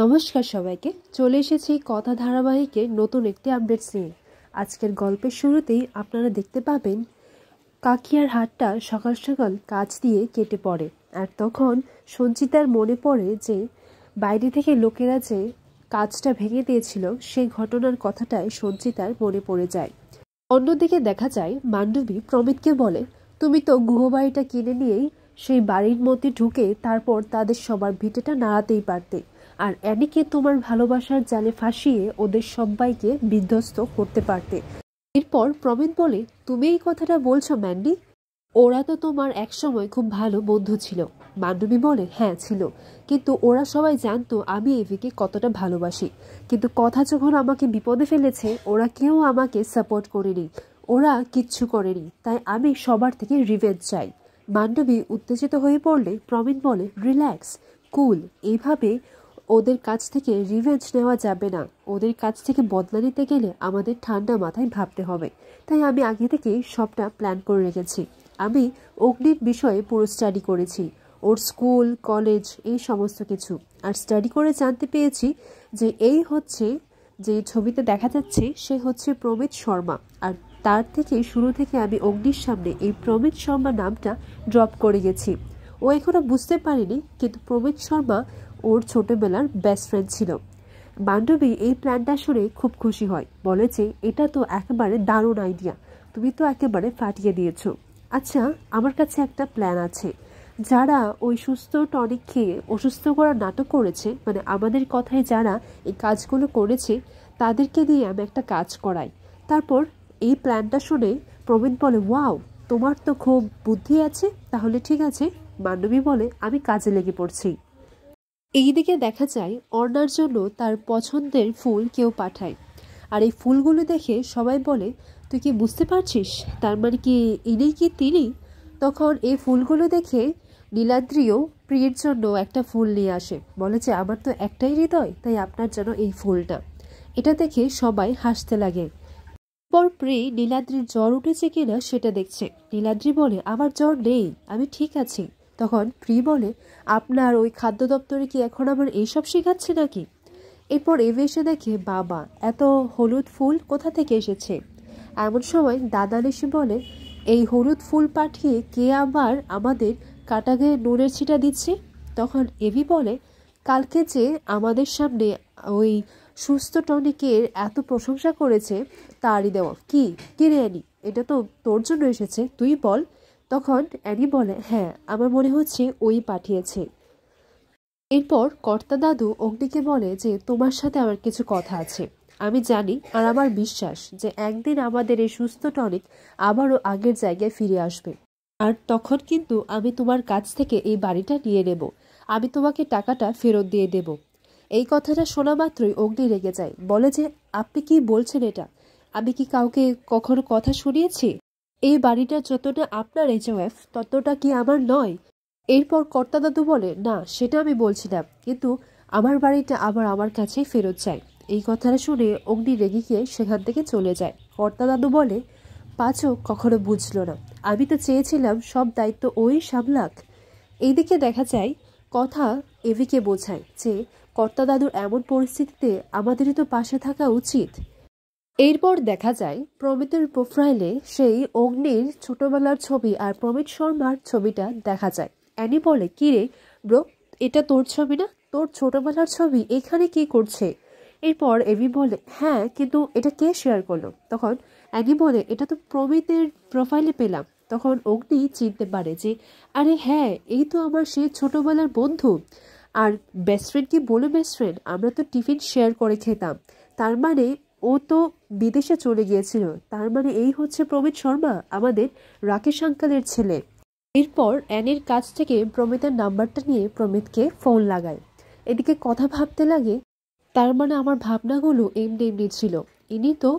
নমস্কার সবাইকে, চলে এসেছি কথা ধারাবাহিকের নতুন একটি আপডেটস নিয়ে। আজকের গল্পের শুরুতেই আপনারা দেখতে পাবেন কাকিয়ার হাতটা সকাল সকাল কাজ দিয়ে কেটে পড়ে। আর তখন সঞ্চিতার মনে পড়ে যে বাইরে থেকে লোকেরা যে কাজটা ভেঙে দিয়েছিল, সেই ঘটনার কথাটাই সঞ্চিতার মনে পড়ে যায়। অন্যদিকে দেখা যায় মান্ডবী প্রমিতকে বলে, তুমি তো গুহবাড়িটা কিনে নিয়েই সেই বাড়ির মধ্যে ঢুকে তারপর তাদের সবার ভিটেটা নাড়াতেই পারতে, আর অ্যানিকে তোমার ভালোবাসার জালে ফাঁসিয়ে ওদের সবাইকে বিধ্বস্ত করতে পারতে। এরপর প্রমিত বলে, তুমি এই কথাটা বলছো ম্যান্ডি? ওরা তো তোমার একসময় খুব ভালো বন্ধু ছিল। মান্ডবী বলে, হ্যাঁ ছিল, কিন্তু ওরা সবাই জানতো আমি এভিকে কতটা ভালোবাসি। কিন্তু কথা যখন আমাকে বিপদে ফেলেছে, ওরা কেউ আমাকে সাপোর্ট করেনি, ওরা কিচ্ছু করেনি, তাই আমি সবার থেকে রিভেঞ্জ চাই। মান্ডবী উত্তেজিত হয়ে পড়লে প্রমিত বলে, রিল্যাক্স, কুল, এইভাবে ওদের কাছ থেকে রিভেঞ্জ নেওয়া যাবে না। ওদের কাছ থেকে বদলা নিতে গেলে আমাদের ঠান্ডা মাথায় ভাবতে হবে। তাই আমি আগে থেকেই সবটা প্ল্যান করে রেখেছি। আমি অগ্নির বিষয়ে পুরো স্টাডি করেছি, ওর স্কুল, কলেজ, এই সমস্ত কিছু। আর স্টাডি করে জানতে পেরেছি যে এই হচ্ছে, যে ছবিতে দেখা যাচ্ছে, সে হচ্ছে প্রমিত শর্মা। আর তার থেকে শুরু থেকে আমি অগ্নির সামনে এই প্রমিত শর্মা নামটা ড্রপ করে গেছি। ও এখনো বুঝতে পারেনি, কিন্তু প্রমিত শর্মা ওর ছোটবেলার বেস্ট ফ্রেন্ড ছিল। বান্ধবী এই প্ল্যানটা শুনে খুব খুশি হয়, বলে যে এটা তো একেবারে দারুণ আইডিয়া, তুমি তো একেবারে ফাটিয়ে দিয়েছো। আচ্ছা, আমার কাছে একটা প্ল্যান আছে। যারা ওই সুস্থ টনিক খেয়ে অসুস্থ করার নাটক করেছে, মানে আমাদের কথায় যারা এই কাজগুলো করেছে, তাদেরকে দিয়ে আমি একটা কাজ করাই। তারপর এই প্ল্যানটা শুনে প্রবীণ বলে, ওয়াও, তোমার তো খুব বুদ্ধি আছে, তাহলে ঠিক আছে। বান্ধবী বলে, আমি কাজে লেগে পড়ছি। এইদিকে দেখা যায় অর্ণার জন্য তার পছন্দের ফুল কেউ পাঠায়। আর এই ফুলগুলো দেখে সবাই বলে, তুই কি বুঝতে পারছিস, তার মানে কি ইনি কি তিনি? তখন এই ফুলগুলো দেখে নীলাদ্রিও প্রিয়ের জন্য একটা ফুল নিয়ে আসে, বলে যে আমার তো একটাই হৃদয়, তাই আপনার জন্য এই ফুলটা। এটা দেখে সবাই হাসতে লাগে। পর প্রি নীলাদ্রির জ্বর উঠেছে কিনা সেটা দেখছে। নীলাদ্রি বলে, আমার জ্বর নেই, আমি ঠিক আছি। তখন প্রি বলে, আপনার ওই খাদ্য দপ্তরে কি এখন আবার এইসব শেখাচ্ছে নাকি? এরপর এভে এসে দেখে বাবা এত হলুদ ফুল কোথা থেকে এসেছে। এমন সময় দাদা এসে বলে, এই হলুদ ফুল পাঠিয়ে কে আবার আমাদের কাটা গায়ে নুনের ছিটা দিচ্ছে? তখন এভি বলে, কালকে যে আমাদের সামনে ওই সুস্থ টনিকের এত প্রশংসা করেছে, তারই দেওয়া। কি কিনে অ্যানি, এটা তো তোর জন্য এসেছে, তুই বল। তখন অ্যানি বলে, হ্যাঁ, আমার মনে হচ্ছে ওই পাঠিয়েছে। এরপর কর্তা দাদু অগ্নিকে বলে যে তোমার সাথে আমার কিছু কথা আছে। আমি জানি আর আমার বিশ্বাস যে একদিন আমাদের এই সুস্থ টনিক আবারও আগের জায়গায় ফিরে আসবে। আর তখন কিন্তু আমি তোমার কাছ থেকে এই বাড়িটা নিয়ে নেব, আমি তোমাকে টাকাটা ফেরত দিয়ে দেব। এই কথাটা শোনা মাত্রই অগ্নি রেগে যায়, বলে যে আপনি কি বলছেন এটা? আমি কি কাউকে কখনো কথা শুনিয়েছি? এই বাড়িটা যতটা আপনার এইচওএফ, ততটা কি আমার নয়? এরপর কর্তা দাদু বলে, না সেটা আমি বলছি না, কিন্তু আমার বাড়িটা আবার আমার কাছেই ফেরত চাই। এই কথাটা শুনে অগ্নি রেগে গিয়ে সেখান থেকে চলে যায়। কর্তা দাদু বলে, পাচক কখনো বুঝলো না, আমি তো চেয়েছিলাম সব দায়িত্ব ওই সামলাক। এইদিকে দেখা যায় কথা এভিকে বোঝায় যে কর্তা দাদুর এমন পরিস্থিতিতে আমাদেরই তো পাশে থাকা উচিত। এরপর দেখা যায় প্রমিতের প্রোফাইলে সেই অগ্নির ছোটবেলার ছবি আর প্রমিত শর্মার ছবিটা দেখা যায়। অ্যানি বলে, কি রে ব্রো, এটা তোর ছবি না? তোর ছোটবেলার ছবি এখানে কি করছে? এরপর এভি বলে, হ্যাঁ, কিন্তু এটা কে শেয়ার করলো? তখন অ্যানি বলে, এটা তো প্রমিতের প্রোফাইলে পেলাম। তখন অগ্নি চিনতে পারে যে আরে হ্যাঁ, এই তো আমার সেই ছোটবেলার বন্ধু। আর বেস্ট ফ্রেন্ড কি বলে বেস্ট ফ্রেন্ড, আমরা তো টিফিন শেয়ার করে খেতাম। তার মানে ও তো বিদেশে চলে গিয়েছিল, তার মানে এই হচ্ছে প্রমিত শর্মা, আমাদের রাকেশ আঙ্কালের ছেলে। এরপর অ্যানির কাছ থেকে প্রমিতের নাম্বারটা নিয়ে প্রমিতকে ফোন লাগায়। এদিকে কথা ভাবতে লাগে, তার মানে আমার ভাবনাগুলো এমনি এমনি ছিল, ইনি তো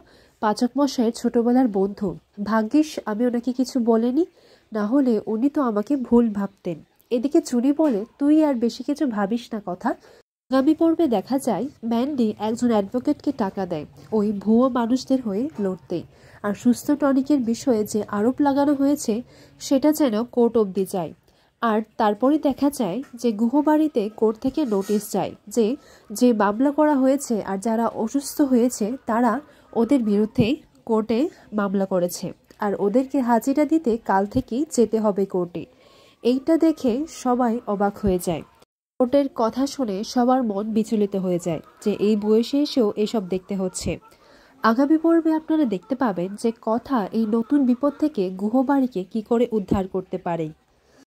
পাচক মশাইয়ের ছোটবেলার বন্ধু। ভাগ্যিস আমি ওনাকে কিছু বলিনি, না হলে উনি তো আমাকে ভুল ভাবতেন। এদিকে চুনি বলে, তুই আর বেশি কিছু ভাবিস না কথা। আগামী পর্বে দেখা যায় ম্যান্ডি একজন অ্যাডভোকেটকে টাকা দেয় ওই ভুয়ো মানুষদের হয়ে লড়তে। আর সুস্থ টনিকের বিষয়ে যে আরোপ লাগানো হয়েছে সেটা যেন কোর্ট অবধি যায়। আর তারপরে দেখা যায় যে গুহবাড়িতে কোর্ট থেকে নোটিশ যায় যে যে মামলা করা হয়েছে আর যারা অসুস্থ হয়েছে তারা ওদের বিরুদ্ধে কোর্টে মামলা করেছে আর ওদেরকে হাজিরা দিতে কাল থেকেই যেতে হবে কোর্টে। এইটা দেখে সবাই অবাক হয়ে যায়। কোর্টের কথা শুনে সবার মন বিচলিত হয়ে যায় যে এই বয়সে এসেও এসব দেখতে হচ্ছে। আগামী পর্বে আপনারা দেখতে পাবেন যে কথা এই নতুন বিপদ থেকে গুহবাড়িকে কি করে উদ্ধার করতে পারে।